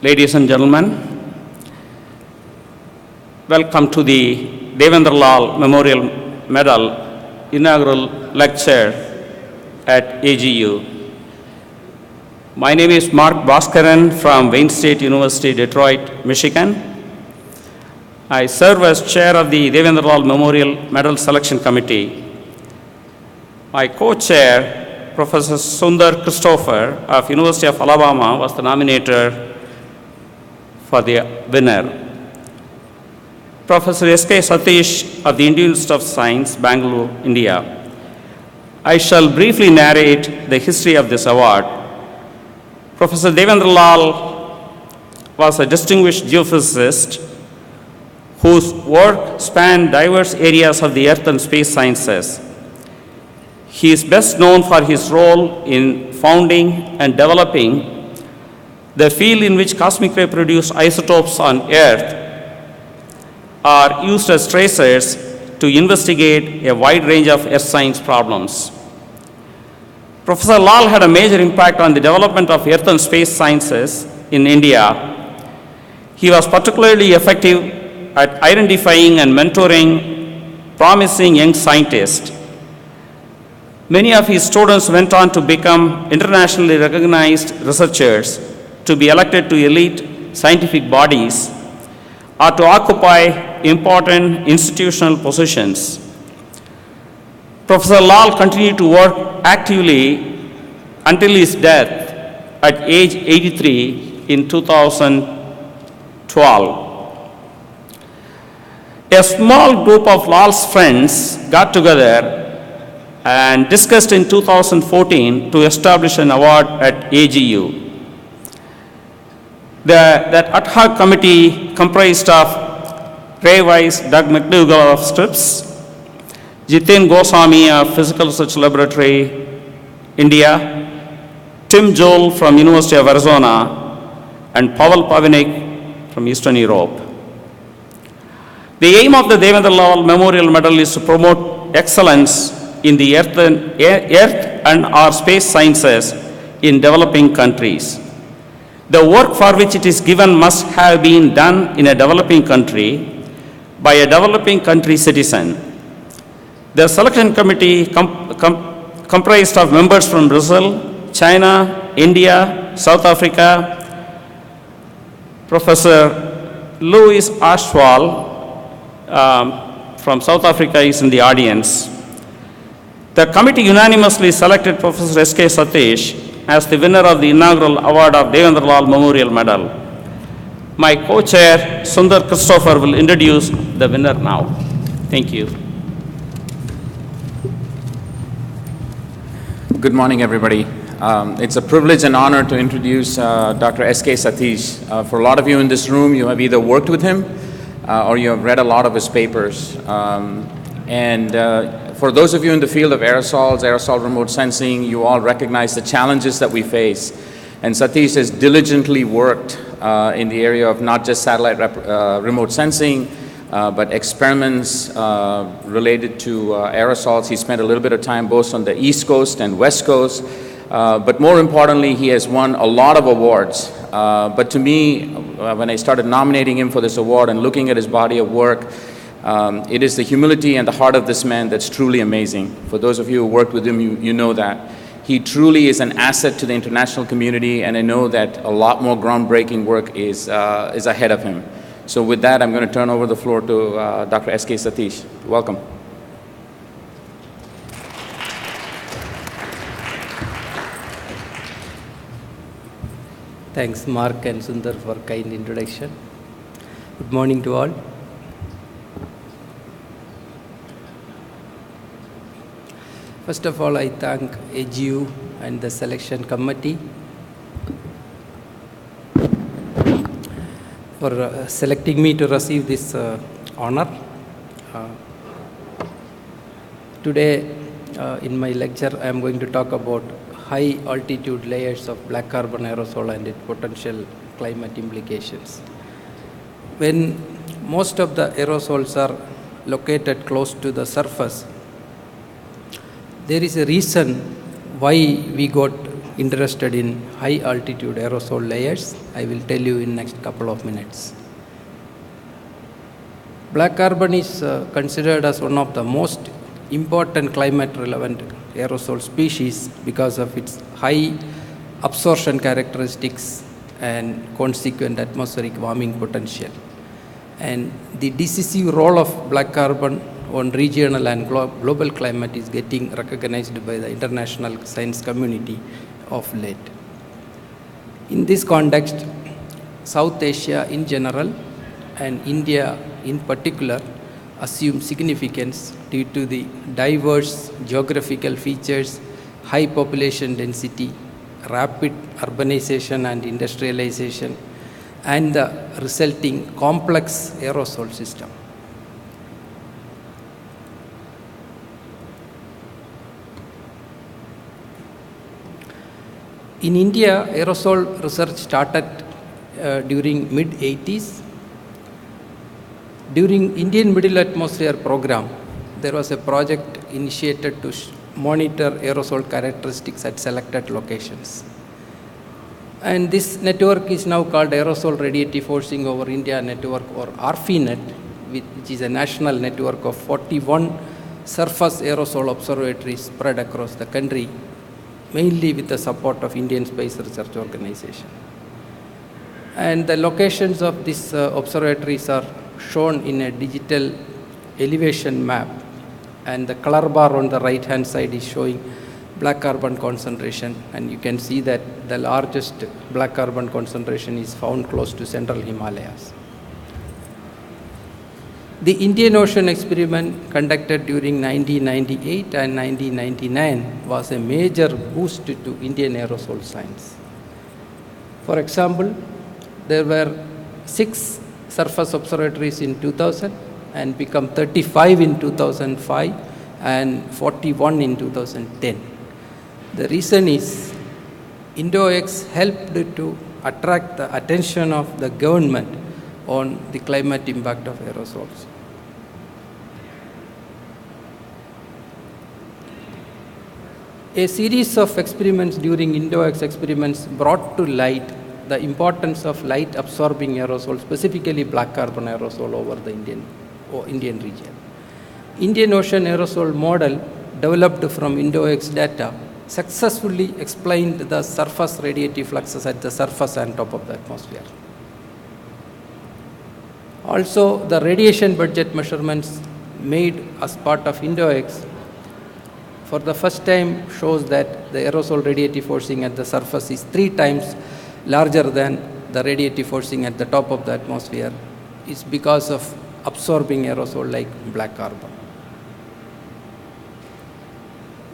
Ladies and gentlemen, welcome to the Devendra Lal Memorial Medal inaugural lecture at AGU. My name is Mark Bhaskaran from Wayne State University, Detroit, Michigan. I serve as chair of the Devendra Lal Memorial Medal Selection Committee. My co-chair, Professor Sundar Christopher of University of Alabama, was the nominator for the winner. Professor S.K. Satish of the Indian Institute of Science, Bangalore, India. I shall briefly narrate the history of this award. Professor Devendra Lal was a distinguished geophysicist whose work spanned diverse areas of the earth and space sciences. He is best known for his role in founding and developing the field in which cosmic ray produced isotopes on Earth are used as tracers to investigate a wide range of earth science problems. Professor Lal had a major impact on the development of earth and space sciences in India. He was particularly effective at identifying and mentoring promising young scientists. Many of his students went on to become internationally recognized researchers, to be elected to elite scientific bodies, or to occupy important institutional positions. Professor Lal continued to work actively until his death at age 83 in 2012. A small group of Lal's friends got together and discussed in 2014 to establish an award at AGU. That ad hoc committee comprised of Ray Weiss, Doug McDougall of STRIPS, Jitin Goswami of Physical Research Laboratory, India, Tim Joel from University of Arizona, and Pavel Pavinik from Eastern Europe. The aim of the Devendra Lal Memorial Medal is to promote excellence in the earth and our space sciences in developing countries. The work for which it is given must have been done in a developing country by a developing country citizen. The selection committee comprised of members from Brazil, China, India, South Africa. Professor Louis Ashwal from South Africa is in the audience. The committee unanimously selected Professor S.K. Satish as the winner of the inaugural award of Devendra Lal Memorial Medal. My co-chair, Sundar Christopher, will introduce the winner now. Thank you. Good morning, everybody. It's a privilege and honor to introduce Dr. S.K. Satish. For a lot of you in this room, you have either worked with him or you have read a lot of his papers. For those of you in the field of aerosols, aerosol remote sensing, you all recognize the challenges that we face. And Satish has diligently worked in the area of not just satellite remote sensing, but experiments related to aerosols. He spent a little bit of time both on the East Coast and West Coast. But more importantly, he has won a lot of awards. But to me, when I started nominating him for this award and looking at his body of work, it is the humility and the heart of this man that's truly amazing. For those of you who worked with him, you know that. He truly is an asset to the international community, and I know that a lot more groundbreaking work is ahead of him. So with that, I'm going to turn over the floor to Dr. S.K. Satish. Welcome. Thanks, Mark and Sundar, for kind introduction. Good morning to all. First of all, I thank AGU and the selection committee for selecting me to receive this honor. Today, in my lecture, I am going to talk about high altitude layers of black carbon aerosol and its potential climate implications. When most of the aerosols are located close to the surface, there is a reason why we got interested in high altitude aerosol layers. I will tell you in next couple of minutes. Black carbon is considered as one of the most important climate relevant aerosol species because of its high absorption characteristics and consequent atmospheric warming potential. And the decisive role of black carbon on regional and global climate is getting recognized by the international science community of late. In this context, South Asia in general and India in particular assume significance due to the diverse geographical features, high population density, rapid urbanization and industrialization, and the resulting complex aerosol system. In India, aerosol research started during mid-80s. During Indian Middle Atmosphere Program, there was a project initiated to monitor aerosol characteristics at selected locations. And this network is now called Aerosol Radiative Forcing over India Network, or ARFINet, which is a national network of 41 surface aerosol observatories spread across the country, mainly with the support of Indian Space Research Organization. And the locations of these observatories are shown in a digital elevation map, and the color bar on the right hand side is showing black carbon concentration, and you can see that the largest black carbon concentration is found close to central Himalayas. The Indian Ocean experiment conducted during 1998 and 1999 was a major boost to Indian aerosol science. For example, there were 6 surface observatories in 2000 and become 35 in 2005 and 41 in 2010. The reason is INDOX helped to attract the attention of the government on the climate impact of aerosols. A series of experiments during INDOX experiments brought to light the importance of light absorbing aerosol, specifically black carbon aerosol over the Indian region. Indian Ocean aerosol model developed from INDOX data successfully explained the surface radiative fluxes at the surface and top of the atmosphere. Also, the radiation budget measurements made as part of INDOX for the first time shows that the aerosol radiative forcing at the surface is 3 times larger than the radiative forcing at the top of the atmosphere. Is because of absorbing aerosol like black carbon.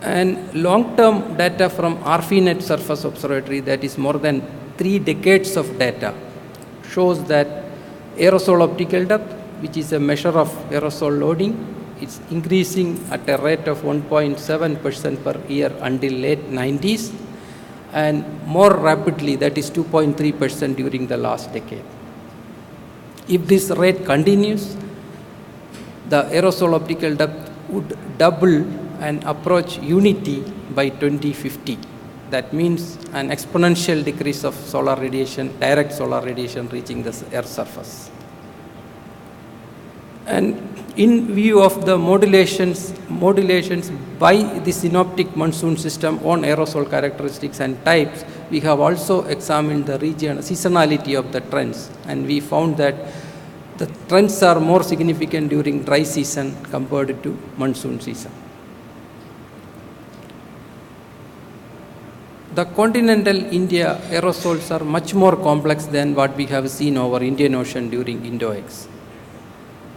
And long-term data from ARFINet surface observatory, that is more than 3 decades of data, shows that aerosol optical depth, which is a measure of aerosol loading, is increasing at a rate of 1.7% per year until late 90s, and more rapidly, that is 2.3% during the last decade. If this rate continues, the aerosol optical depth would double and approach unity by 2050. That means an exponential decrease of solar radiation, direct solar radiation reaching the Earth's surface. And in view of the modulations by the synoptic monsoon system on aerosol characteristics and types, we have also examined the region seasonality of the trends, and we found that the trends are more significant during dry season compared to monsoon season. The continental India aerosols are much more complex than what we have seen over Indian Ocean during INDOX.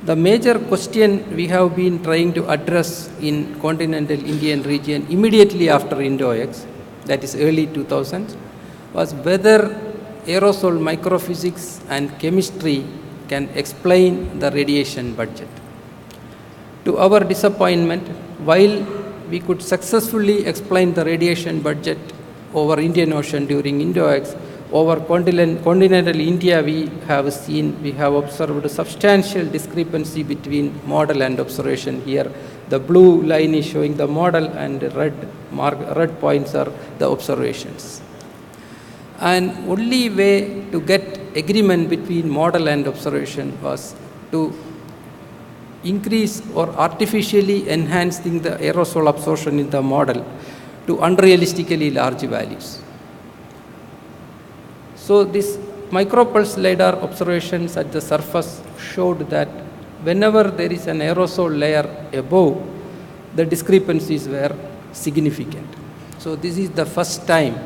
The major question we have been trying to address in continental Indian region immediately after INDOX, that is early 2000s, was whether aerosol microphysics and chemistry can explain the radiation budget. To our disappointment, while we could successfully explain the radiation budget over Indian Ocean during INDOX, over continental India, we have observed substantial discrepancy between model and observation. Here, the blue line is showing the model, and red points are the observations. And only way to get agreement between model and observation was to increase or artificially enhancing the aerosol absorption in the model to unrealistically large values. So this micropulse LiDAR observations at the surface showed that whenever there is an aerosol layer above, the discrepancies were significant. So this is the first time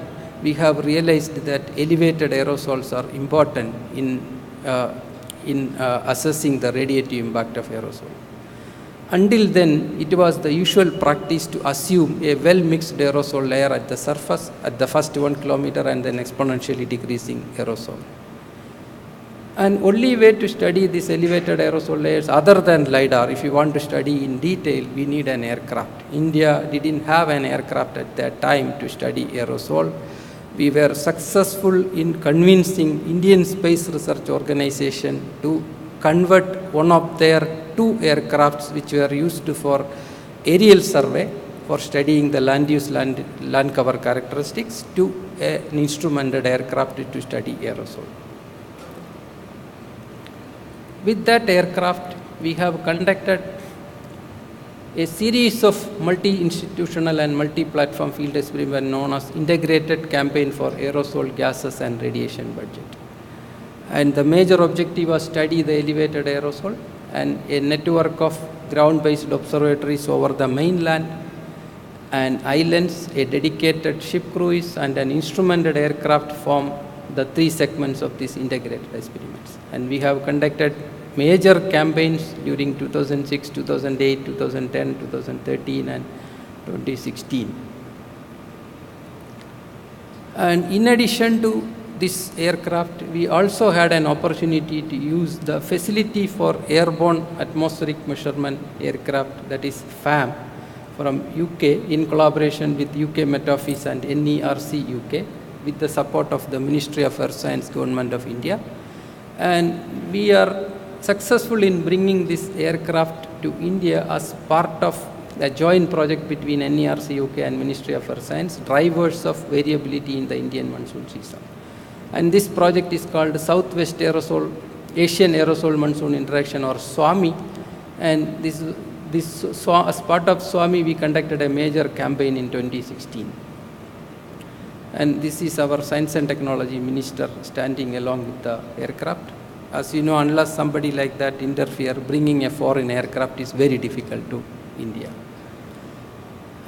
we have realized that elevated aerosols are important in assessing the radiative impact of aerosol. Until then, it was the usual practice to assume a well-mixed aerosol layer at the surface at the first 1 kilometer and then exponentially decreasing aerosol. And only way to study these elevated aerosol layers other than LiDAR, if you want to study in detail, we need an aircraft. India didn't have an aircraft at that time to study aerosol. We were successful in convincing Indian Space Research Organization to convert one of their 2 aircrafts which were used for aerial survey for studying the land cover characteristics to an instrumented aircraft to study aerosol. With that aircraft, we have conducted a series of multi-institutional and multi-platform field experiments known as Integrated Campaign for Aerosol Gases and Radiation Budget. And the major objective was study the elevated aerosol, and a network of ground-based observatories over the mainland and islands, a dedicated ship cruise, and an instrumented aircraft form the 3 segments of these integrated experiments. And we have conducted major campaigns during 2006, 2008, 2010, 2013, and 2016. And in addition to this aircraft, we also had an opportunity to use the Facility for Airborne Atmospheric Measurement aircraft, that is FAM, from UK in collaboration with UK Met Office and NERC UK with the support of the Ministry of Earth Science, Government of India. And we are successful in bringing this aircraft to India as part of a joint project between NERC UK and Ministry of Earth Science, drivers of variability in the Indian monsoon season. And this project is called Southwest Asian Aerosol Monsoon Interaction, or SWAMI. And as part of SWAMI, we conducted a major campaign in 2016. And this is our Science and Technology Minister standing along with the aircraft. As you know, unless somebody like that interfere, bringing a foreign aircraft is very difficult to India.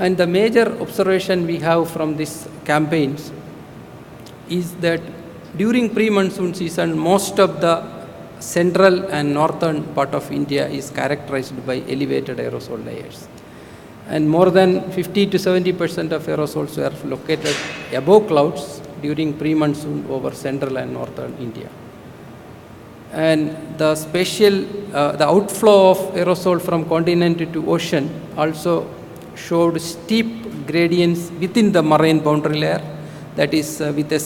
And the major observation we have from these campaigns is that during pre-monsoon season, most of the central and northern part of India is characterized by elevated aerosol layers. And more than 50 to 70% of aerosols were located above clouds during pre-monsoon over central and northern India. And the outflow of aerosol from continent to ocean also showed steep gradients within the marine boundary layer, that is with a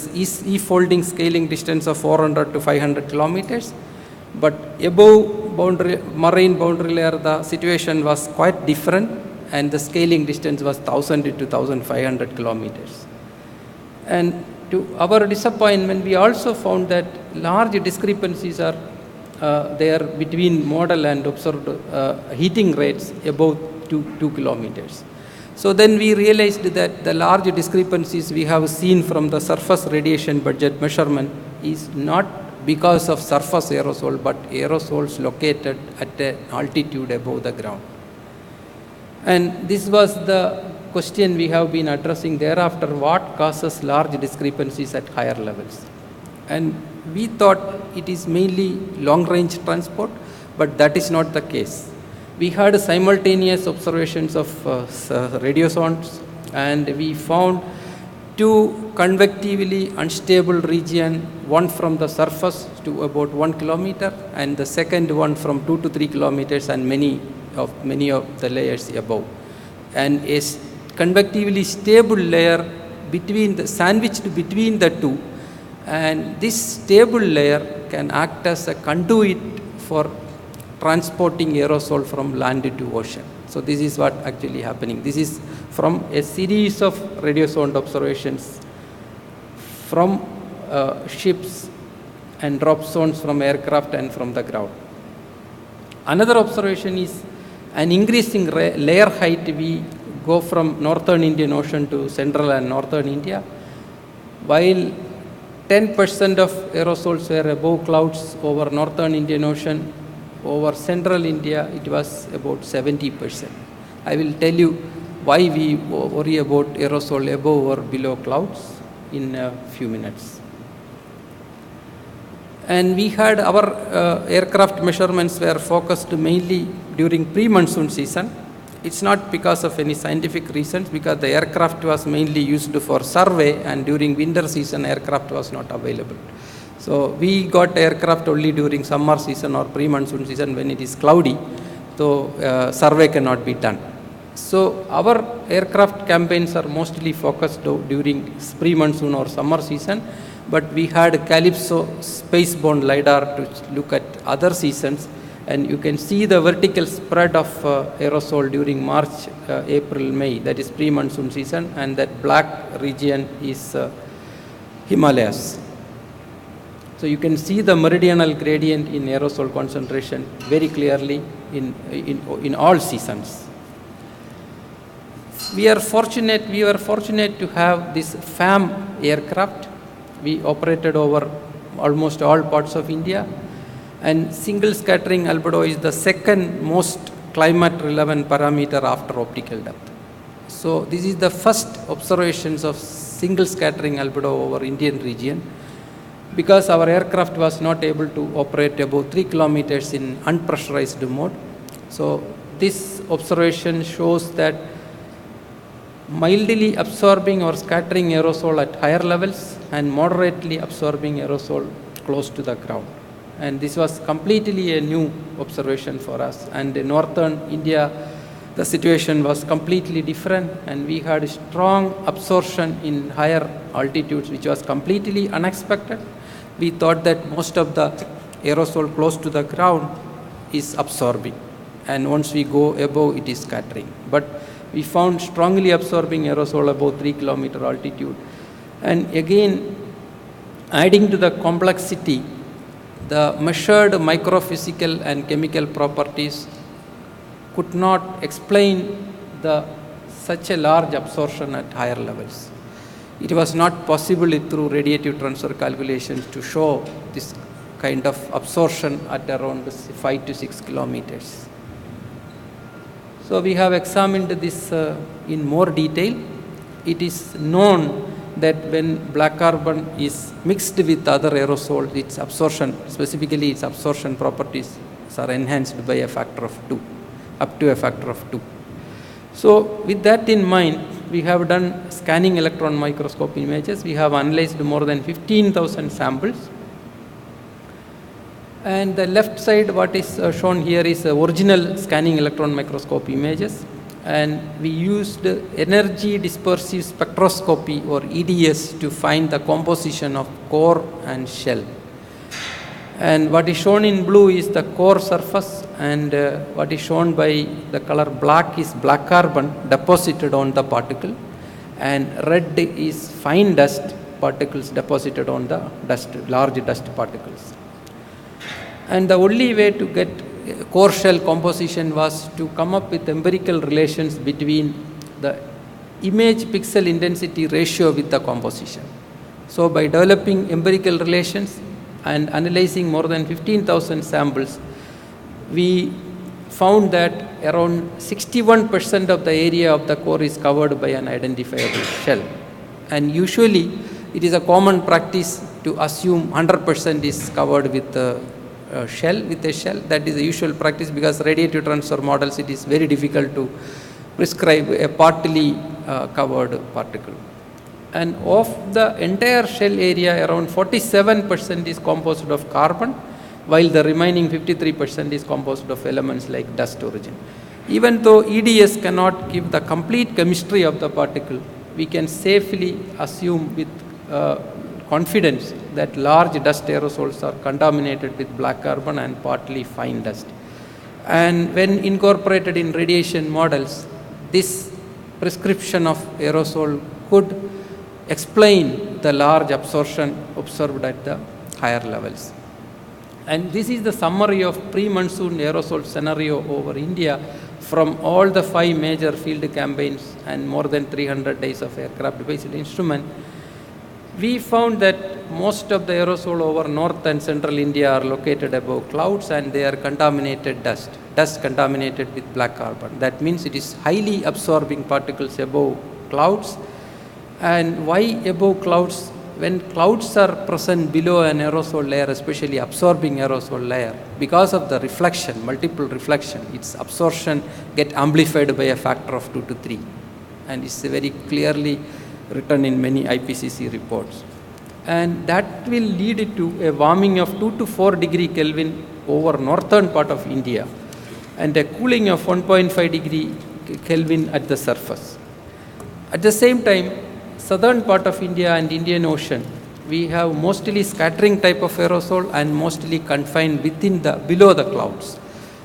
e-folding scaling distance of 400 to 500 kilometers. But above marine boundary layer, the situation was quite different, and the scaling distance was 1000 to 1500 kilometers. And to our disappointment, we also found that large discrepancies are there between model and observed heating rates above 2 kilometers. So then we realized that the large discrepancies we have seen from the surface radiation budget measurement is not because of surface aerosol, but aerosols located at an altitude above the ground. And this was the question we have been addressing thereafter: what causes large discrepancies at higher levels? And we thought it is mainly long-range transport, but that is not the case. We had simultaneous observations of radiosondes, and we found 2 convectively unstable regions, one from the surface to about 1 kilometer, and the second one from 2 to 3 kilometers, and many of the layers above. And a convectively stable layer sandwiched between the 2, And this stable layer can act as a conduit for transporting aerosol from land to ocean. So this is what actually happening. This is from a series of radio sound observations from ships and drop zones from aircraft and from the ground. Another observation is an increasing layer height. We go from northern Indian Ocean to central and northern India, while 10% of aerosols were above clouds over northern Indian Ocean. Over central India, it was about 70%. I will tell you why we worry about aerosol above or below clouds in a few minutes. And we had our aircraft measurements were focused mainly during pre-monsoon season. It's not because of any scientific reasons, because the aircraft was mainly used for survey, and during winter season aircraft was not available. So we got aircraft only during summer season or pre-monsoon season when it is cloudy, so survey cannot be done. So our aircraft campaigns are mostly focused during pre-monsoon or summer season, but we had Calypso space-borne LiDAR to look at other seasons, and you can see the vertical spread of aerosol during March, April, May, that is pre-monsoon season, and that black region is Himalayas. So you can see the meridional gradient in aerosol concentration very clearly in all seasons. We were fortunate to have this FAM aircraft. We operated over almost all parts of India, and single scattering albedo is the second most climate relevant parameter after optical depth. So this is the first observations of single scattering albedo over Indian region, because our aircraft was not able to operate above 3 kilometers in unpressurized mode. So this observation shows that mildly absorbing or scattering aerosol at higher levels and moderately absorbing aerosol close to the ground. And this was completely a new observation for us. And in northern India, the situation was completely different, and we had strong absorption in higher altitudes, which was completely unexpected. We thought that most of the aerosol close to the ground is absorbing, and once we go above, it is scattering. But we found strongly absorbing aerosol above 3 kilometer altitude. And again, adding to the complexity, the measured microphysical and chemical properties could not explain such a large absorption at higher levels. It was not possible through radiative transfer calculations to show this kind of absorption at around 5 to 6 kilometers. So we have examined this in more detail. It is known that when black carbon is mixed with other aerosols, its absorption, specifically its absorption properties, are enhanced by a factor of 2, up to a factor of 2. So with that in mind, we have done scanning electron microscope images. We have analyzed more than 15,000 samples. And the left side, what is shown here is original scanning electron microscope images. And we used energy dispersive spectroscopy, or EDS, to find the composition of core and shell. And what is shown in blue is the core surface, and what is shown by the color black is black carbon deposited on the particle, and red is fine dust particles deposited on the dust, large dust particles. And the only way to get core shell composition was to come up with empirical relations between the image pixel intensity ratio with the composition. So by developing empirical relations and analyzing more than 15,000 samples, we found that around 61% of the area of the core is covered by an identifiable shell. And usually it is a common practice to assume 100% is covered with a shell. That is the usual practice, because radiative transfer models, it is very difficult to prescribe a partly covered particle. And of the entire shell area, around 47% is composed of carbon, while the remaining 53% is composed of elements like dust origin. Even though EDS cannot give the complete chemistry of the particle, we can safely assume with confidence that large dust aerosols are contaminated with black carbon and partly fine dust. And when incorporated in radiation models, this prescription of aerosol could explain the large absorption observed at the higher levels. And this is the summary of pre-monsoon aerosol scenario over India from all the 5 major field campaigns and more than 300 days of aircraft-based instrument. We found that most of the aerosol over north and central India are located above clouds, and they are contaminated dust contaminated with black carbon. That means it is highly absorbing particles above clouds. And why above clouds? When clouds are present below an aerosol layer, especially absorbing aerosol layer, because of the reflection, multiple reflection, its absorption get amplified by a factor of 2 to 3. And it's very clearly written in many IPCC reports. And that will lead to a warming of 2 to 4 degree Kelvin over northern part of India and a cooling of 1.5 degree Kelvin at the surface. At the same time, southern part of India and Indian Ocean, we have mostly scattering type of aerosol and mostly confined within below the clouds.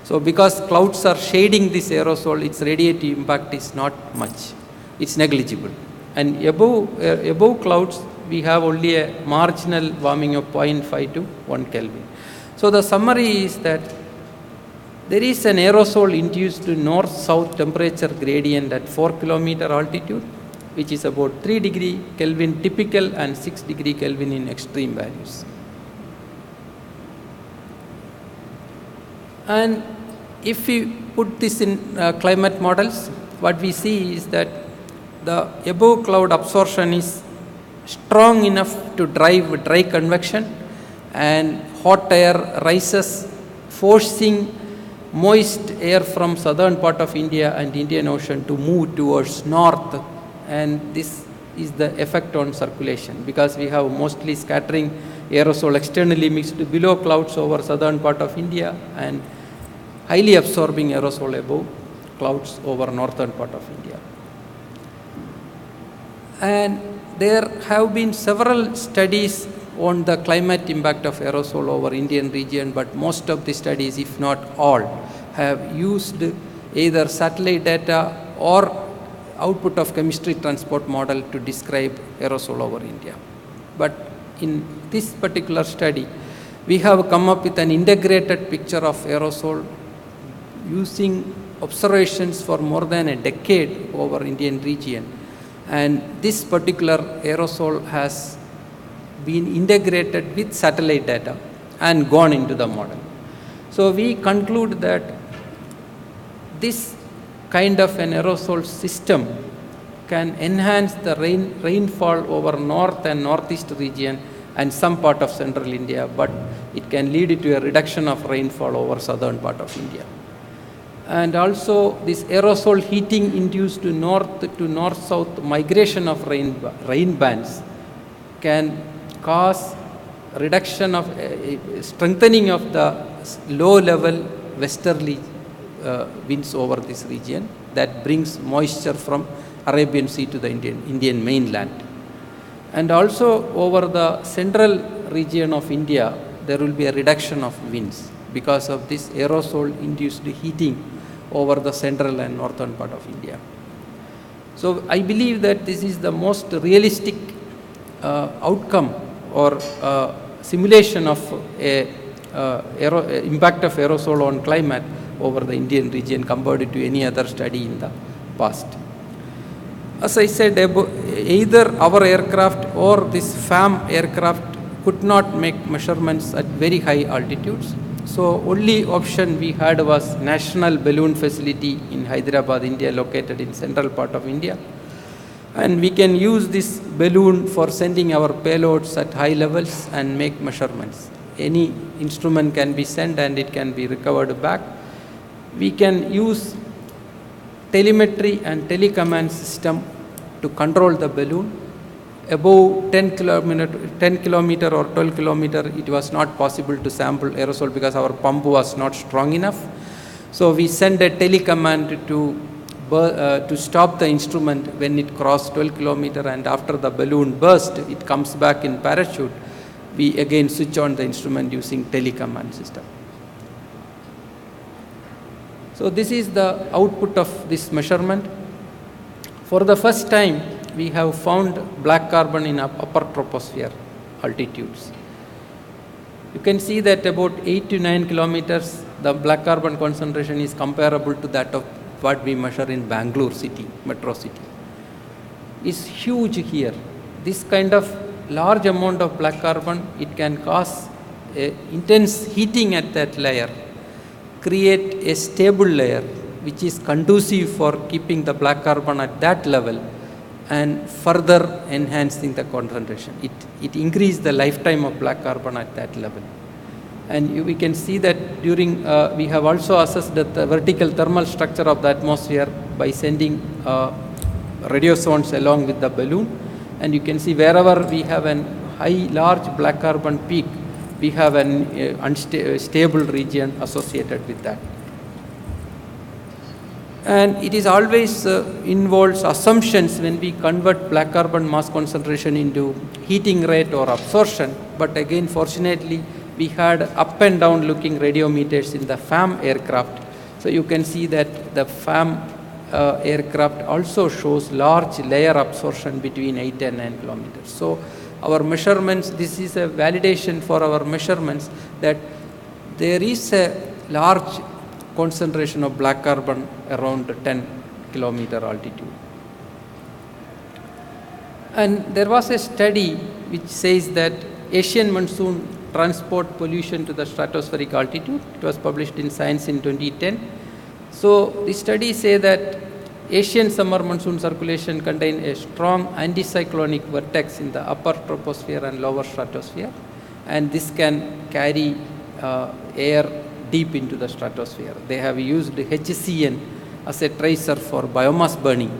So because clouds are shading this aerosol, its radiative impact is not much. It's negligible. And above clouds, we have only a marginal warming of 0.5 to 1 Kelvin. So the summary is that there is an aerosol induced north-south temperature gradient at 4 kilometer altitude, which is about 3 degree Kelvin typical and 6 degree Kelvin in extreme values. And if we put this in climate models, what we see is that the above cloud absorption is strong enough to drive dry convection, and hot air rises, forcing moist air from southern part of India and Indian Ocean to move towards north. And this is the effect on circulation, because we have mostly scattering aerosol externally mixed below clouds over southern part of India and highly absorbing aerosol above clouds over northern part of India. And there have been several studies on the climate impact of aerosol over Indian region, but most of the studies, if not all, have used either satellite data or output of chemistry transport model to describe aerosol over India. But in this particular study, we have come up with an integrated picture of aerosol using observations for more than a decade over Indian region. And this particular aerosol has been integrated with satellite data and gone into the model. So we conclude that this kind of an aerosol system can enhance the rainfall over north and northeast region and some part of central India, but it can lead to a reduction of rainfall over southern part of India. And also this aerosol heating induced north-south migration of rain bands can cause reduction of strengthening of the low-level westerly winds over this region that brings moisture from Arabian Sea to the Indian mainland. And also over the central region of India, there will be a reduction of winds because of this aerosol-induced heating over the central and northern part of India. So I believe that this is the most realistic outcome or simulation of impact of aerosol on climate over the Indian region compared to any other study in the past. As I said, either our aircraft or this FAM aircraft could not make measurements at very high altitudes. So only option we had was National Balloon Facility in Hyderabad, India, located in central part of India. And we can use this balloon for sending our payloads at high levels and make measurements. Any instrument can be sent and it can be recovered back. We can use telemetry and telecommand system to control the balloon. Above 10 kilometer or 12 kilometer, it was not possible to sample aerosol because our pump was not strong enough. So we send a telecommand to to stop the instrument when it crossed 12 kilometer, and after the balloon burst, it comes back in parachute, we again switch on the instrument using telecommand system. So this is the output of this measurement. For the first time, we have found black carbon in upper troposphere altitudes. You can see that about 8 to 9 kilometers, the black carbon concentration is comparable to that of what we measure in Bangalore city, metro city. It's huge here. This kind of large amount of black carbon, it can cause intense heating at that layer, create a stable layer which is conducive for keeping the black carbon at that level and further enhancing the concentration. It increased the lifetime of black carbon at that level. And we can see that during, we have also assessed the vertical thermal structure of the atmosphere by sending radiosounds along with the balloon. And you can see wherever we have a large black carbon peak, we have an unstable region associated with that. And it is always involves assumptions when we convert black carbon mass concentration into heating rate or absorption. But again, fortunately, we had up and down looking radiometers in the FAM aircraft. So you can see that the FAM aircraft also shows large layer absorption between 8 and 9 kilometers. So our measurements, this is a validation for our measurements that there is a large concentration of black carbon around 10 kilometer altitude. And there was a study which says that Asian monsoon transport pollution to the stratospheric altitude. It was published in Science in 2010. So the studies say that Asian summer monsoon circulation contain a strong anticyclonic vortex in the upper troposphere and lower stratosphere, and this can carry air deep into the stratosphere. They have used HCN as a tracer for biomass burning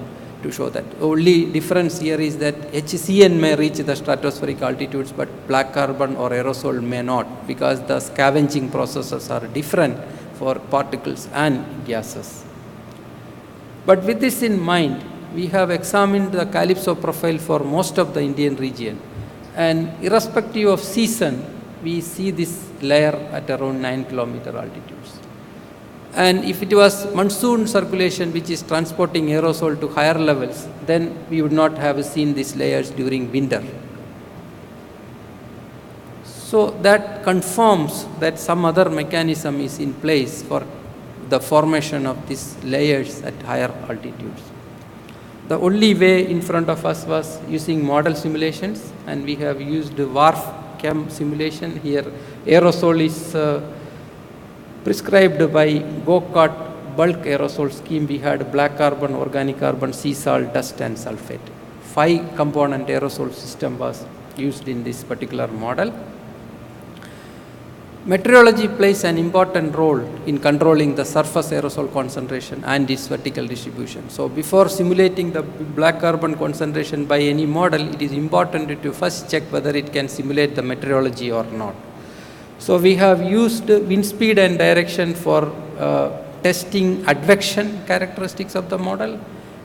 to show that. The only difference here is that HCN may reach the stratospheric altitudes, but black carbon or aerosol may not, because the scavenging processes are different for particles and gases. But with this in mind, we have examined the calypso profile for most of the Indian region, and irrespective of season, we see this layer at around 9 kilometer altitudes. And if it was monsoon circulation which is transporting aerosol to higher levels, then we would not have seen these layers during winter. So that confirms that some other mechanism is in place for the formation of these layers at higher altitudes. The only way in front of us was using model simulations, and we have used WARF chem simulation. Here aerosol is prescribed by GoCart bulk aerosol scheme. We had black carbon, organic carbon, sea salt, dust and sulfate. 5 component aerosol system was used in this particular model. Meteorology plays an important role in controlling the surface aerosol concentration and its vertical distribution. So before simulating the black carbon concentration by any model, it is important to first check whether it can simulate the meteorology or not. So we have used wind speed and direction for testing advection characteristics of the model,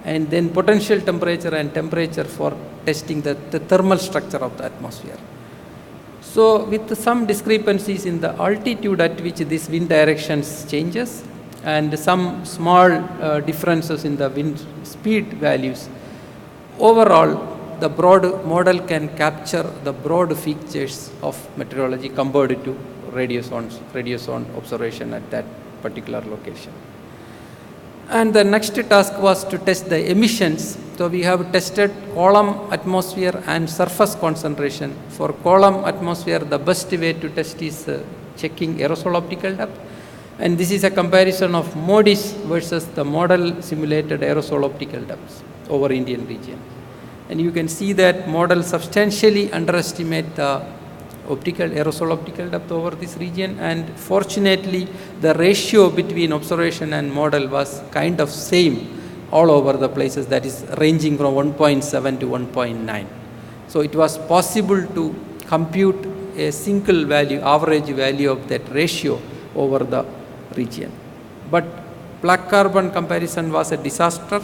and then potential temperature and temperature for testing the thermal structure of the atmosphere. So with some discrepancies in the altitude at which this wind directions changes and some small differences in the wind speed values, overall the broad model can capture the broad features of meteorology compared to radio sound observation at that particular location. And the next task was to test the emissions. So we have tested column atmosphere and surface concentration. For column atmosphere, the best way to test is checking aerosol optical depth. And this is a comparison of MODIS versus the model simulated aerosol optical depths over Indian region. And you can see that model substantially underestimate the aerosol optical depth over this region, and fortunately the ratio between observation and model was kind of same all over the places, that is ranging from 1.7 to 1.9. So it was possible to compute a single value, average value of that ratio over the region. But black carbon comparison was a disaster.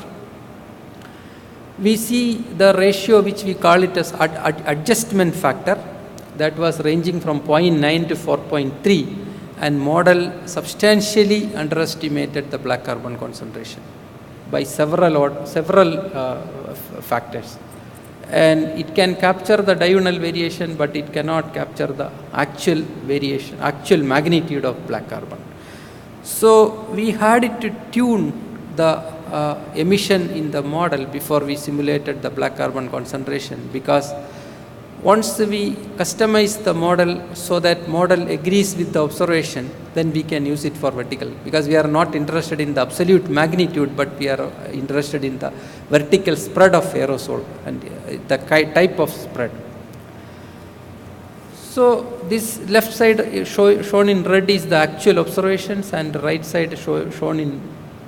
We see the ratio which we call it as adjustment factor, that was ranging from 0.9 to 4.3, and model substantially underestimated the black carbon concentration by several factors. And it can capture the diurnal variation, but it cannot capture the actual variation, actual magnitude of black carbon. So we had to tune the emission in the model before we simulated the black carbon concentration, because once we customize the model so that model agrees with the observation, then we can use it for vertical, because we are not interested in the absolute magnitude, but we are interested in the vertical spread of aerosol and the type of spread. So this left side shown in red is the actual observations, and the right side shown in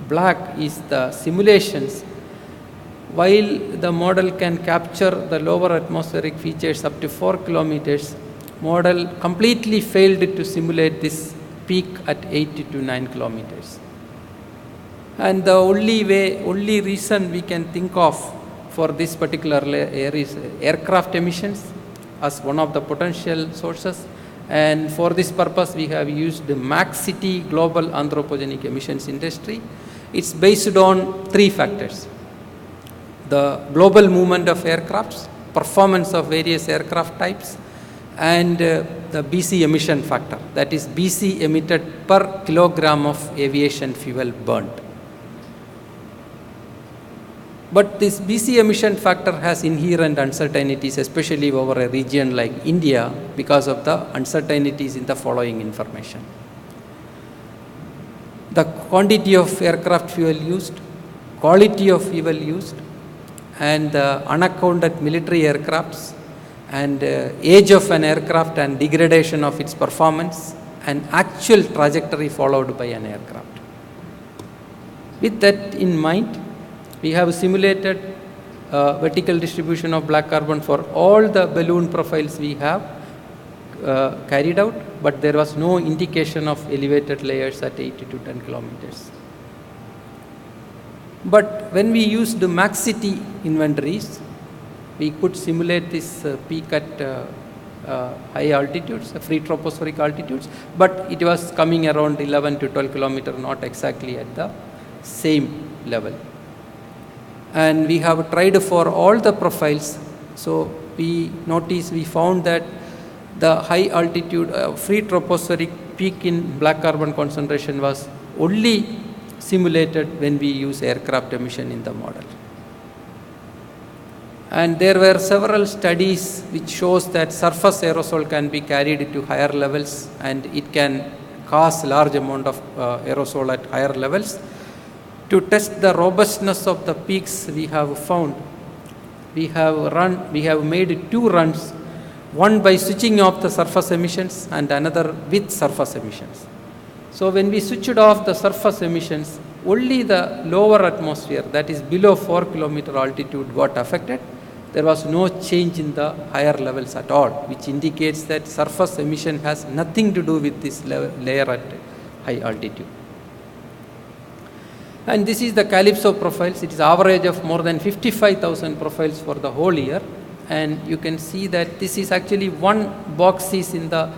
black is the simulations. While the model can capture the lower atmospheric features up to 4 kilometers, model completely failed to simulate this peak at 8 to 9 kilometers. And the only reason we can think of for this particular layer is aircraft emissions as one of the potential sources. And for this purpose, we have used the Max City Global Anthropogenic Emissions Industry. It's based on 3 factors: the global movement of aircrafts, performance of various aircraft types, and the BC emission factor, that is BC emitted per kilogram of aviation fuel burnt. But this BC emission factor has inherent uncertainties, especially over a region like India, because of the uncertainties in the following information: the quantity of aircraft fuel used, quality of fuel used, and unaccounted military aircrafts, and age of an aircraft and degradation of its performance, and actual trajectory followed by an aircraft. With that in mind, we have simulated vertical distribution of black carbon for all the balloon profiles we have carried out, but there was no indication of elevated layers at 8 to 10 kilometers. But when we used the Max City inventories, we could simulate this peak at high altitudes, free tropospheric altitudes, but it was coming around 11 to 12 kilometers, not exactly at the same level. And we have tried for all the profiles. So we found that the high altitude free tropospheric peak in black carbon concentration was only simulated when we use aircraft emission in the model. And there were several studies which shows that surface aerosol can be carried to higher levels, and it can cause large amount of aerosol at higher levels. To test the robustness of the peaks we have found, we have made 2 runs, one by switching off the surface emissions and another with surface emissions. So when we switched off the surface emissions, only the lower atmosphere, that is below 4 kilometer altitude, got affected. There was no change in the higher levels at all, which indicates that surface emission has nothing to do with this layer at high altitude. And this is the Calypso profiles. It is average of more than 55,000 profiles for the whole year. And you can see that this is actually one box is in the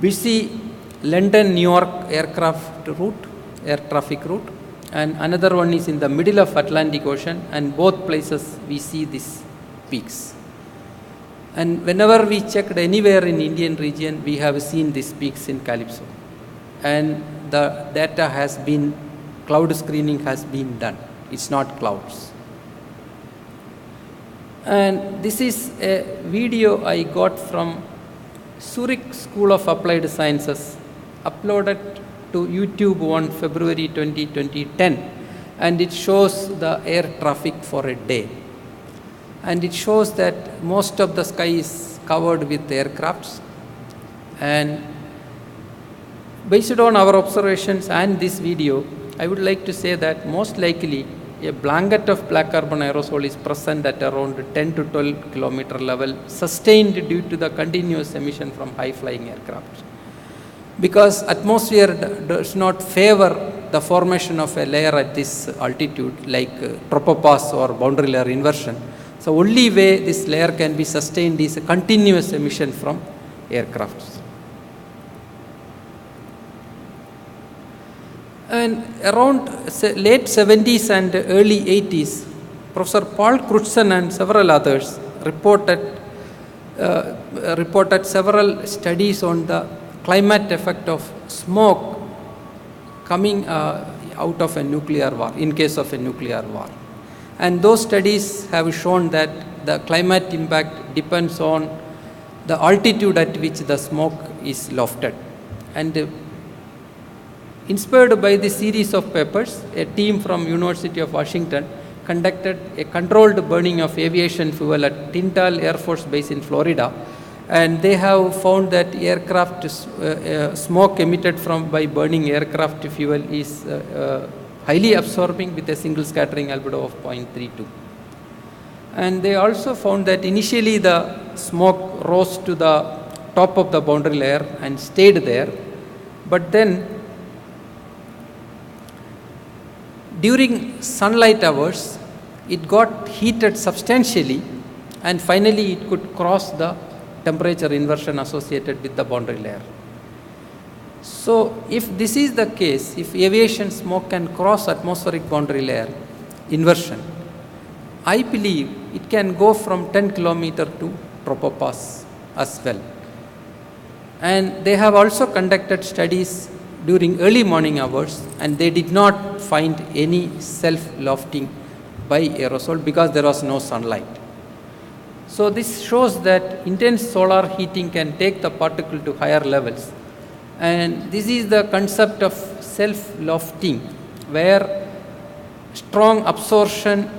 busy London-New York air traffic route, and another one is in the middle of Atlantic Ocean, and both places we see these peaks. And whenever we checked anywhere in Indian region, we have seen these peaks in Calypso. And the data has been, cloud screening has been done. It's not clouds. And this is a video I got from Zurich School of Applied Sciences, uploaded to YouTube on February 2010, and it shows the air traffic for a day. And it shows that most of the sky is covered with aircrafts, and based on our observations and this video, I would like to say that most likely a blanket of black carbon aerosol is present at around 10 to 12 kilometer level, sustained due to the continuous emission from high flying aircraft. Because atmosphere does not favor the formation of a layer at this altitude, like tropopause or boundary layer inversion. So only way this layer can be sustained is a continuous emission from aircrafts. And around late 70s and early 80s, Professor Paul Crutzen and several others reported several studies on the climate effect of smoke coming out of a nuclear war, in case of a nuclear war. And those studies have shown that the climate impact depends on the altitude at which the smoke is lofted. And inspired by this series of papers, a team from University of Washington conducted a controlled burning of aviation fuel at Tyndall Air Force Base in Florida, and they have found that aircraft smoke emitted by burning aircraft fuel is highly absorbing with a single scattering albedo of 0.32. And they also found that initially the smoke rose to the top of the boundary layer and stayed there, but then during sunlight hours, it got heated substantially, and finally it could cross the temperature inversion associated with the boundary layer. So if this is the case, if aviation smoke can cross atmospheric boundary layer inversion, I believe it can go from 10 km to tropopause as well. And they have also conducted studies during early morning hours, and they did not find any self-lofting by aerosol because there was no sunlight. So this shows that intense solar heating can take the particle to higher levels. And this is the concept of self-lofting, where strong absorption,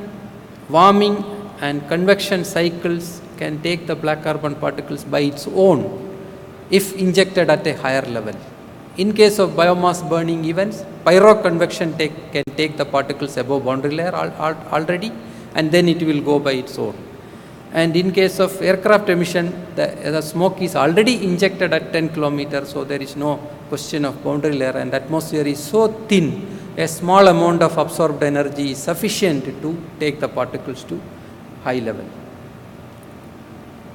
warming and convection cycles can take the black carbon particles by its own if injected at a higher level. In case of biomass burning events, pyroconvection can take the particles above boundary layer already, and then it will go by its own. And in case of aircraft emission, the smoke is already injected at 10 km, so there is no question of boundary layer, and the atmosphere is so thin, a small amount of absorbed energy is sufficient to take the particles to high level.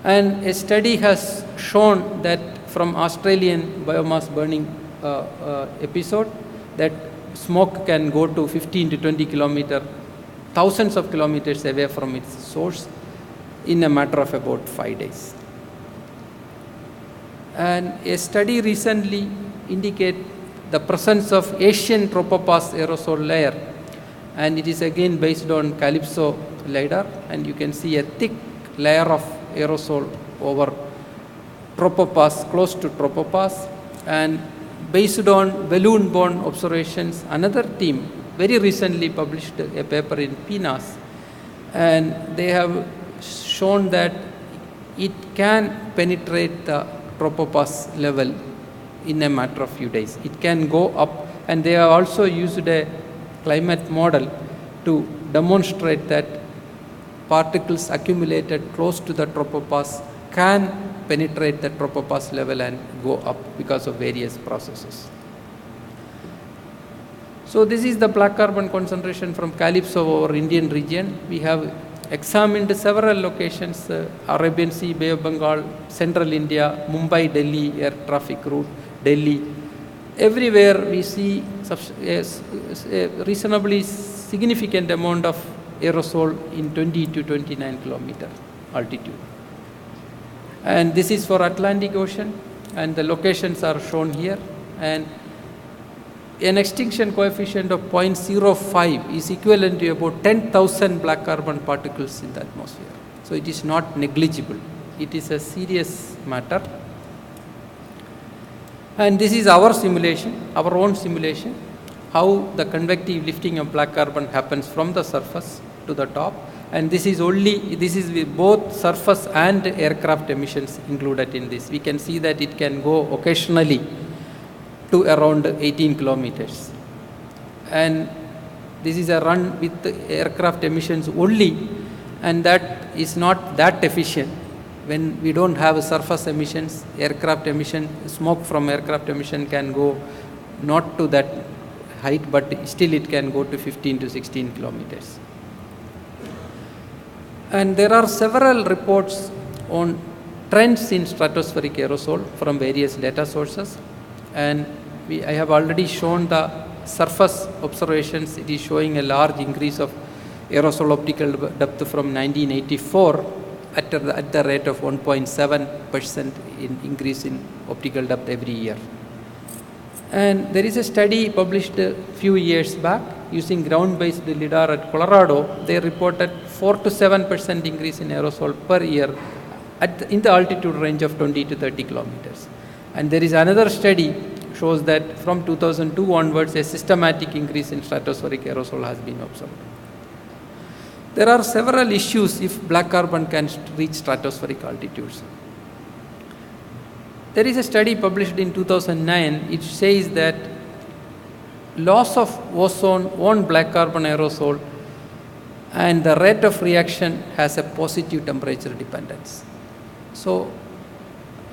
And a study has shown that from Australian biomass burning episode, that smoke can go to 15 to 20 km, thousands of kilometers away from its source in a matter of about 5 days. And a study recently indicated the presence of Asian tropopause aerosol layer, and it is again based on Calypso LiDAR, and you can see a thick layer of aerosol over tropopause, close to tropopause. And based on balloon-borne observations, another team very recently published a paper in PNAS, and they have shown that it can penetrate the tropopause level in a matter of few days. It can go up, and they have also used a climate model to demonstrate that particles accumulated close to the tropopause can penetrate the tropopause level and go up because of various processes. So this is the black carbon concentration from Calypso over Indian region. We have examined several locations, Arabian Sea, Bay of Bengal, Central India, Mumbai, Delhi, air traffic route, Delhi. Everywhere we see a reasonably significant amount of aerosol in 20 to 29 km altitude. And this is for Atlantic Ocean, and the locations are shown here. And an extinction coefficient of 0.05 is equivalent to about 10,000 black carbon particles in the atmosphere. So it is not negligible. It is a serious matter. And this is our simulation, our own simulation, how the convective lifting of black carbon happens from the surface to the top. And this is with both surface and aircraft emissions included in this. We can see that it can go occasionally to around 18 kilometers. And this is a run with aircraft emissions only, and that is not that efficient. When we don't have surface emissions, aircraft emission, smoke from aircraft emission can go not to that height, but still it can go to 15 to 16 kilometers. And there are several reports on trends in stratospheric aerosol from various data sources. And I have already shown the surface observations. It is showing a large increase of aerosol optical depth from 1984 at the rate of 1.7% in increase in optical depth every year. And there is a study published a few years back using ground-based lidar at Colorado. They reported 4 to 7% increase in aerosol per year in the altitude range of 20 to 30 kilometers. And there is another study shows that from 2002 onwards, a systematic increase in stratospheric aerosol has been observed. There are several issues if black carbon can reach stratospheric altitudes. There is a study published in 2009. It says that loss of ozone on black carbon aerosol and the rate of reaction has a positive temperature dependence. So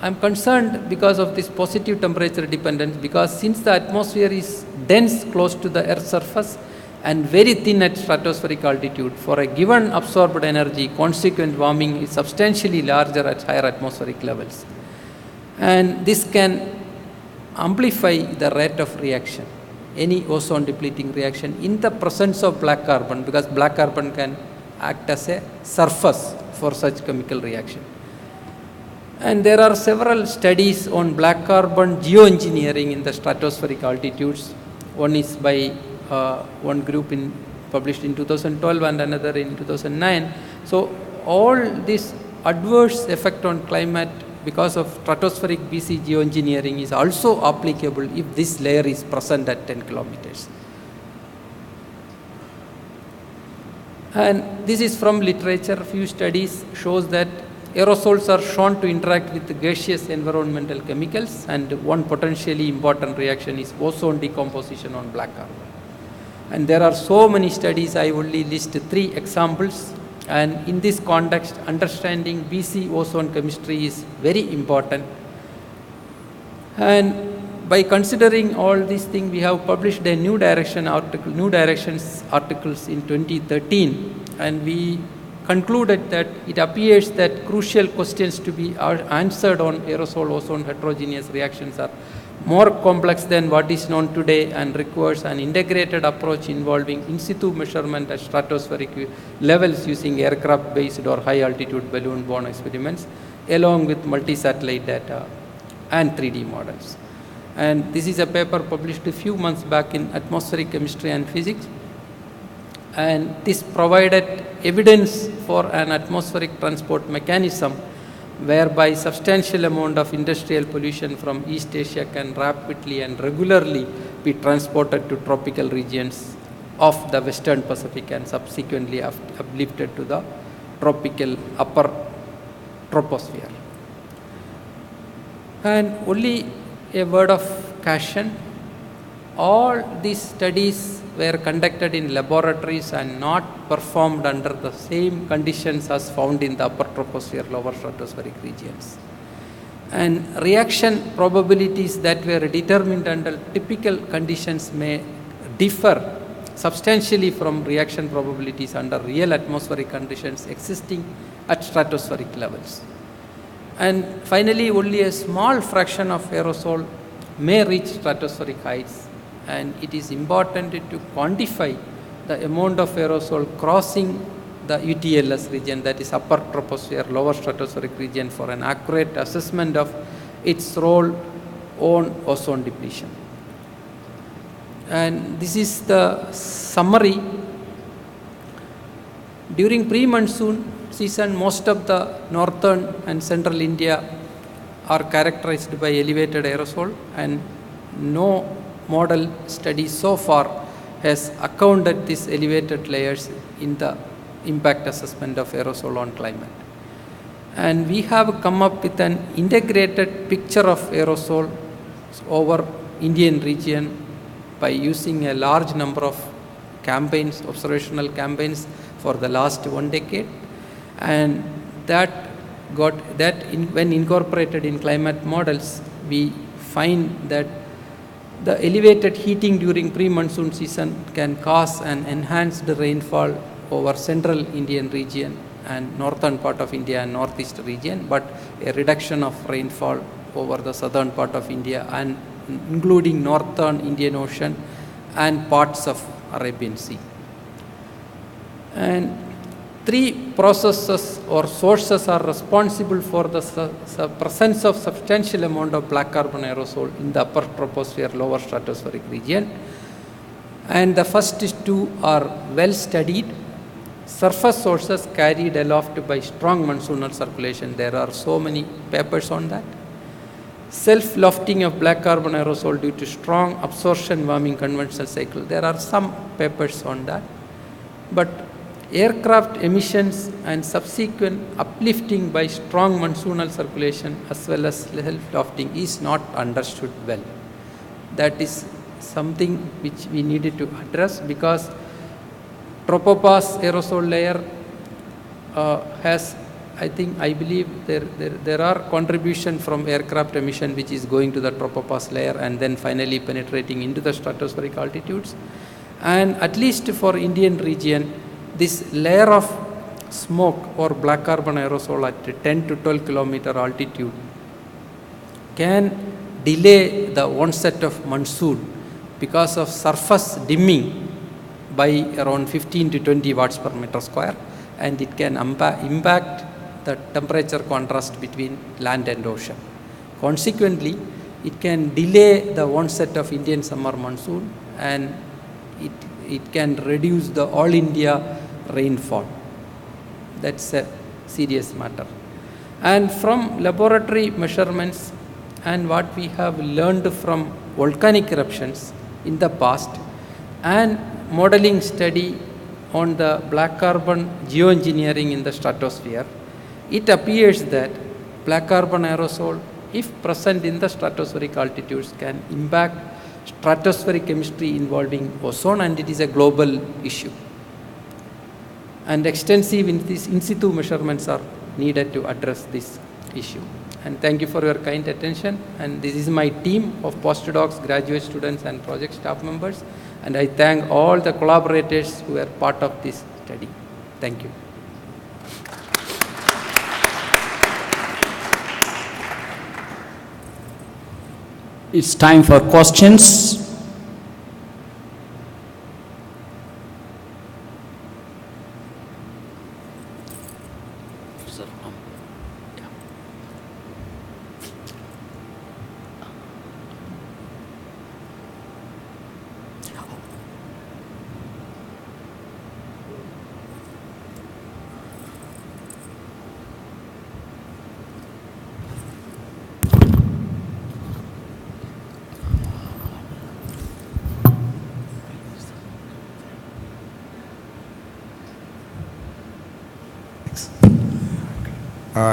I'm concerned because of this positive temperature dependence, because since the atmosphere is dense close to the Earth's surface and very thin at stratospheric altitude, for a given absorbed energy, consequent warming is substantially larger at higher atmospheric levels. And this can amplify the rate of reaction, any ozone depleting reaction in the presence of black carbon, because black carbon can act as a surface for such chemical reaction. And there are several studies on black carbon geoengineering in the stratospheric altitudes. One is by one group published in 2012 and another in 2009. So all this adverse effect on climate because of stratospheric BC geoengineering is also applicable if this layer is present at 10 kilometers. And this is from literature. Few studies shows that aerosols are shown to interact with gaseous environmental chemicals, and one potentially important reaction is ozone decomposition on black carbon. And there are so many studies, I only list 3 examples. And in this context, understanding BC ozone chemistry is very important. And by considering all these things, we have published a New Directions articles in 2013, and we concluded that it appears that crucial questions to be answered on aerosol ozone heterogeneous reactions are more complex than what is known today and requires an integrated approach involving in situ measurement at stratospheric levels using aircraft based or high altitude balloon borne experiments along with multi-satellite data and 3D models. And this is a paper published a few months back in Atmospheric Chemistry and Physics. And this provided evidence for an atmospheric transport mechanism whereby substantial amount of industrial pollution from East Asia can rapidly and regularly be transported to tropical regions of the Western Pacific and subsequently uplifted to the tropical upper troposphere. And only a word of caution, all these studies were conducted in laboratories and not performed under the same conditions as found in the upper troposphere, lower stratospheric regions. And reaction probabilities that were determined under typical conditions may differ substantially from reaction probabilities under real atmospheric conditions existing at stratospheric levels. And finally, only a small fraction of aerosol may reach stratospheric heights, and it is important to quantify the amount of aerosol crossing the UTLS region, that is upper troposphere, lower stratospheric region, for an accurate assessment of its role on ozone depletion. And this is the summary. During pre-monsoon season, most of the northern and central India are characterized by elevated aerosol, and no model study so far has accounted these elevated layers in the impact assessment of aerosol on climate. And we have come up with an integrated picture of aerosol over Indian region by using a large number of campaigns, observational campaigns for the last 1 decade. And when incorporated in climate models, we find that The elevated heating during pre-monsoon season can cause an enhanced rainfall over central Indian region and northern part of India and northeast region, but a reduction of rainfall over the southern part of India and including northern Indian Ocean and parts of Arabian Sea. And three processes or sources are responsible for the presence of substantial amount of black carbon aerosol in the upper troposphere, lower stratospheric region. And the first two are well studied. Surface sources carried aloft by strong monsoonal circulation. There are so many papers on that. Self-lofting of black carbon aerosol due to strong absorption warming conventional cycle. There are some papers on that. But aircraft emissions and subsequent uplifting by strong monsoonal circulation as well as self-lofting is not understood well. That is something which we needed to address, because tropopause aerosol layer has, I believe there are contribution from aircraft emission which is going to the tropopause layer and then finally penetrating into the stratospheric altitudes. And at least for Indian region, this layer of smoke or black carbon aerosol at 10 to 12 kilometer altitude can delay the onset of monsoon because of surface dimming by around 15 to 20 watts per meter square, and it can impact the temperature contrast between land and ocean. Consequently, it can delay the onset of Indian summer monsoon, and it can reduce the all India rainfall. That's a serious matter. And from laboratory measurements and what we have learned from volcanic eruptions in the past and modeling study on the black carbon geoengineering in the stratosphere, it appears that black carbon aerosol, if present in the stratospheric altitudes, can impact stratospheric chemistry involving ozone, and it is a global issue. And extensive in situ measurements are needed to address this issue. And thank you for your kind attention. And this is my team of postdocs, graduate students, and project staff members. And I thank all the collaborators who were part of this study. Thank you. It's time for questions.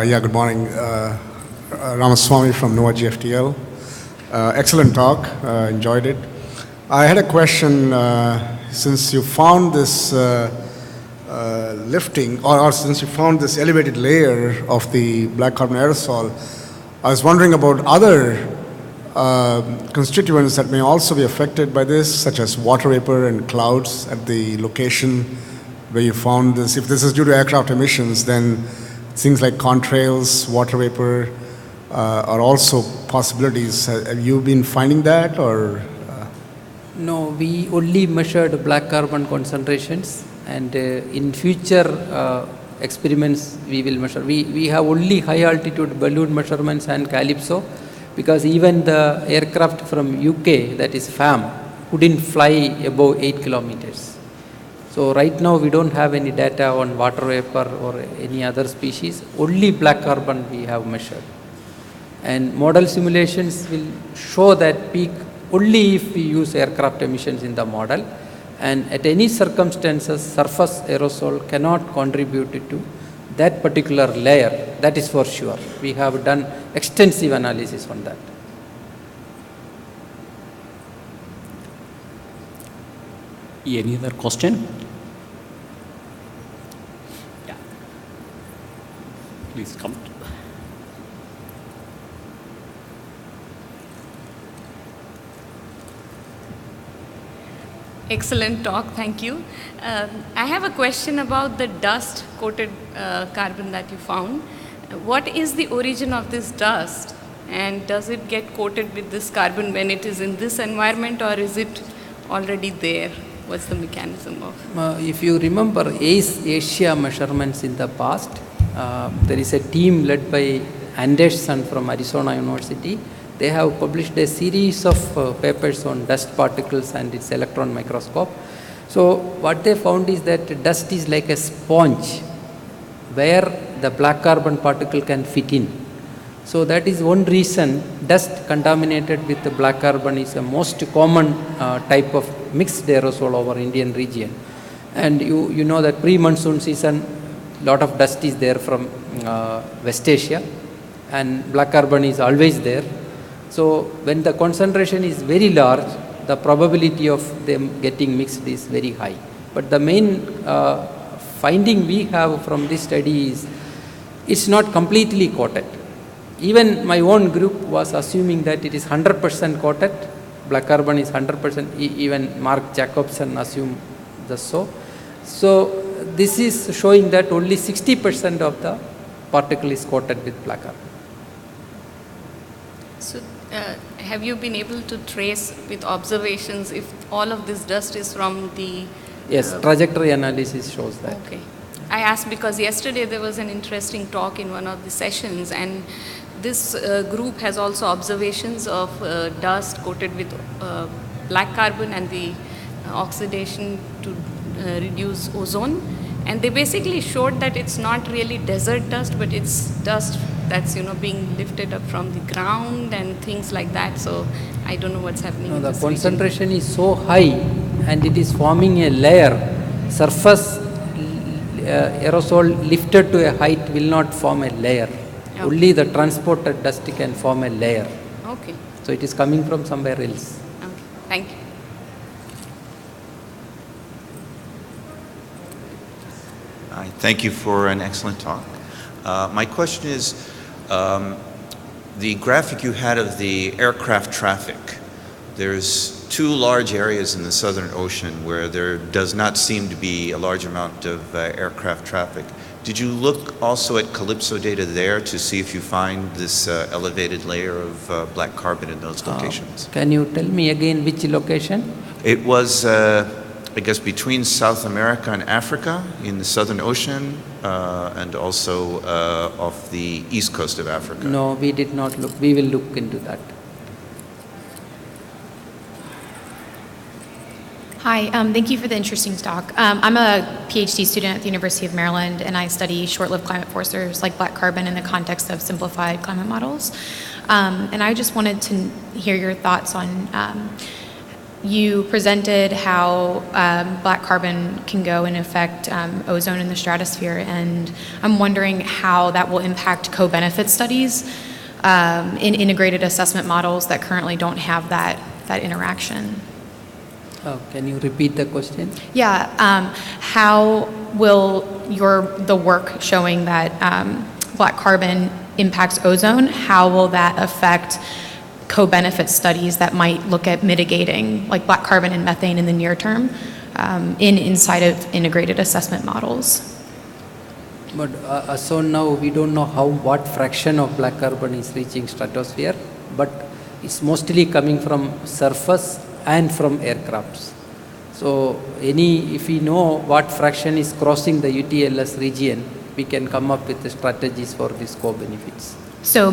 Good morning. Ramaswamy from NOAA GFTL. Excellent talk, enjoyed it. I had a question, since you found this lifting, or since you found this elevated layer of the black carbon aerosol, I was wondering about other constituents that may also be affected by this, such as water vapor and clouds at the location where you found this. If this is due to aircraft emissions, then things like contrails, water vapor are also possibilities. Have you been finding that, or? No, we only measured black carbon concentrations, and in future experiments we will measure. We have only high altitude balloon measurements and Calypso, because even the aircraft from UK, that is FAM, couldn't fly above 8 kilometers. So right now we don't have any data on water vapor or any other species, only black carbon we have measured. And model simulations will show that peak only if we use aircraft emissions in the model, and at any circumstances surface aerosol cannot contribute to that particular layer, that is for sure. We have done extensive analysis on that. Any other question? Yeah. Please come. Excellent talk, thank you. I have a question about the dust coated carbon that you found. What is the origin of this dust, and does it get coated with this carbon when it is in this environment, or is it already there? What's the mechanism of? If you remember Asia measurements in the past, there is a team led by Anderson from Arizona University. They have published a series of papers on dust particles and its electron microscope. So what they found is that dust is like a sponge where the black carbon particle can fit in. So that is one reason dust contaminated with the black carbon is the most common type of mixed aerosol over Indian region. And you know that pre-monsoon season, lot of dust is there from West Asia, and black carbon is always there. So when the concentration is very large, the probability of them getting mixed is very high. But the main finding we have from this study is it's not completely coated. Even my own group was assuming that it is 100% coated, black carbon is 100%, even Mark Jacobson assumed the so. So this is showing that only 60% of the particle is coated with black carbon. So, have you been able to trace with observations if all of this dust is from the... Yes, trajectory analysis shows that. Okay. I asked because yesterday there was an interesting talk in one of the sessions, and this group has also observations of dust coated with black carbon and the oxidation to reduce ozone. And they basically showed that it's not really desert dust, but it's dust that's being lifted up from the ground and things like that. So I don't know what's happening. No, in the this concentration is so high and it is forming a layer. Surface aerosol lifted to a height will not form a layer. Okay. Only the transported dust can form a layer. Okay. So it is coming from somewhere else. Okay. Thank you. Hi, thank you for an excellent talk. My question is, the graphic you had of the aircraft traffic, there's two large areas in the Southern Ocean where there does not seem to be a large amount of aircraft traffic. Did you look also at Calypso data there to see if you find this elevated layer of black carbon in those locations? Can you tell me again which location? It was, I guess, between South America and Africa in the Southern Ocean and also off the east coast of Africa. No, we did not look. We will look into that. Hi, thank you for the interesting talk. I'm a PhD student at the University of Maryland, and I study short-lived climate forcers like black carbon in the context of simplified climate models. And I just wanted to hear your thoughts on, you presented how black carbon can go and affect ozone in the stratosphere, and I'm wondering how that will impact co-benefit studies in integrated assessment models that currently don't have that interaction. Can you repeat the question? Yeah, how will the work showing that black carbon impacts ozone, how will that affect co-benefit studies that might look at mitigating like black carbon and methane in the near term inside of integrated assessment models? But so now we don't know what fraction of black carbon is reaching stratosphere, but it's mostly coming from surface and from aircrafts. So if we know what fraction is crossing the UTLS region, we can come up with the strategies for these co-benefits. So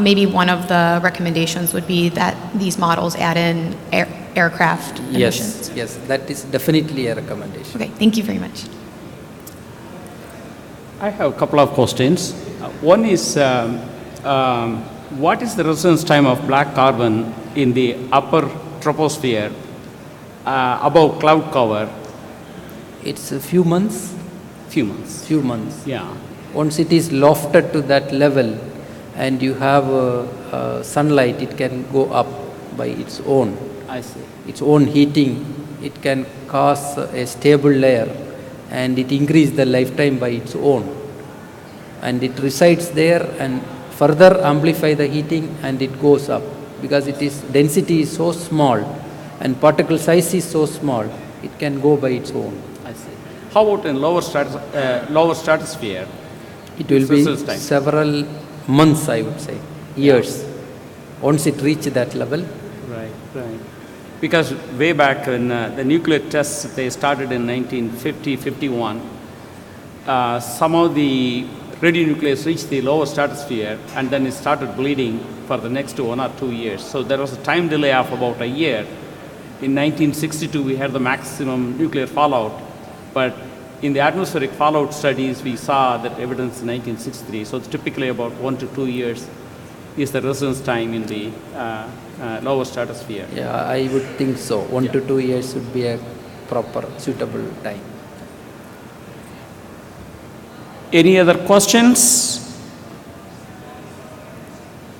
maybe one of the recommendations would be that these models add in aircraft emissions. Yes, that is definitely a recommendation. Okay, thank you very much. I have a couple of questions. One is, what is the residence time of black carbon in the upper troposphere above cloud cover? It's a few months. Few months. Few months. Yeah. Once it is lofted to that level and you have sunlight, it can go up by its own. I see. Its own heating, it can cause a stable layer and it increase the lifetime by its own. And it resides there and further amplify the heating and it goes up because density is so small. and particle size is so small, it can go by its own. I see. How about in lower stratosphere? It will be Resistance time. several months, I would say, years. Once it reaches that level, Right, right. Because way back when the nuclear tests, they started in 1950-51, some of the radionucleus reached the lower stratosphere and then it started bleeding for the next 1 or 2 years. So there was a time delay of about a year. In 1962, we had the maximum nuclear fallout, but in the atmospheric fallout studies, we saw that evidence in 1963. So it's typically about 1 to 2 years is the residence time in the lower stratosphere. yeah, I would think so. 1 to 2 years would be a proper, suitable time. Any other questions?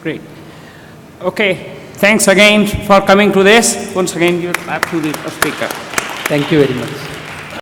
Great. Okay, thanks again for coming to this. Once again, you clap to the speaker. Thank you very much.